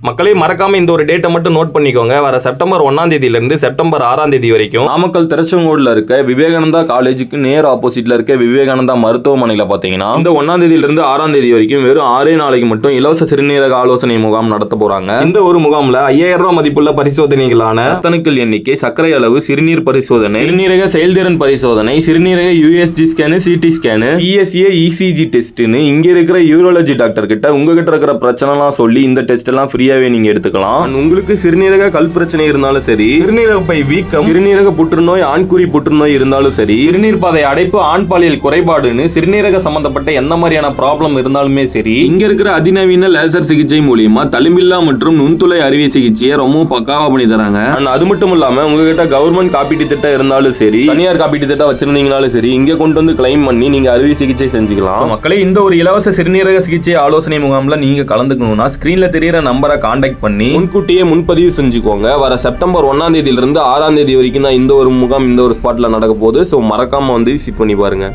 மக்களே மறக்காம இந்த ஒரு டேட்டை மட்டும் நோட் பண்ணிக்கோங்க. வர செப்டம்பர் 1ஆம் தேதியிலிருந்து செப்டம்பர் 6ஆம் தேதி வரைக்கும் நாமக்கல் திருச்செங்கோடுல இருக்க விவேகானந்தா காலேஜுக்கு நேர் ஆப்போசிட்ல இருக்க விவேகானந்தா மருத்துவமனையில பாத்தீங்கன்னா இந்த 1ஆம் தேதியிலிருந்து 6ஆம் தேதி வரைக்கும் வெறும் 6 நாளைக்கு மட்டும் இலவச சிறுநீரக ஆலோசனை முகாம் நடத்த போறாங்க. இந்த ஒரு முகாம்ல 5000 ரூபாய் மதிப்புள்ள பரிசோதனைகளான ரத்தணுக்கள் எண்ணிக்கை, சர்க்கரை அளவு, சிறுநீர் பரிசோதனை, சிறுநீரக செயல்திறன் பரிசோதனை, சிறுநீரக USG scan, CT scan, PSA ECG டெஸ்ட்னு இங்க இருக்கிற யூரோலஜி டாக்டர் கிட்ட உங்ககிட்ட இருக்கிற பிரச்சனைலாம் சொல்லி இந்த டெஸ்ட் எல்லாம் ஃப்ரீயாவே நீங்க எடுத்துக்கலாம். உங்களுக்கு சிறுநீரக கல் பிரச்சனை இருந்தாலும் சரி, சிறுநீரக பை வீக்கம், சிறுநீரக புற்றுநோய், ஆண்குறி புற்றுநோய் இருந்தாலும் சரி, சிறுநீர் பாதை அடைப்பு, ஆண் பாலியல் குறைபாடுன்னு சிறுநீரக சம்பந்தப்பட்ட எந்த மாதிரியான ப்ராப்ளம் இருந்தாலுமே சரி, இங்க இருக்கிற அதிநவீன லேசர் சிகிச்சை மூலியமா தழும்பில்லா மற்றும் நுண்துளை அறுவை சிகிச்சையை ரொம்ப பக்காவா பண்ணி தராங்க. அது மட்டும் இல்லாம உங்ககிட்ட கவர்மெண்ட் காப்பீட்டு திட்டம் இருந்தாலும் சரி, தனியார் காப்பீட்டு திட்டம் வச்சிருந்தீங்கனாலும் சரி, இங்க கொண்டு வந்து கிளைம் பண்ணி நீங்க அறுவை சிகிச்சை செஞ்சுக்கலாம். மக்களே இந்த ஒரு இலவச சிறுநீரக சிகிச்சை ஆலோசனை முகாம்ல நீங்க கலந்துக்கணும்னா ஸ்கிரீன்ல தெரியற நம்பரை கான்டாக்ட் பண்ணி முன்கூட்டியே முன்பதிவு செஞ்சுக்கோங்க. வர செப்டம்பர் 1ஆம் தேதியிலிருந்து 6ஆம் தேதி வரைக்கும் தான் இந்த ஒரு முகாம் இந்த ஒரு ஸ்பாட்ல நடக்க போகுது. ஸோ மறக்காம வந்து விசிட் பண்ணி பாருங்க.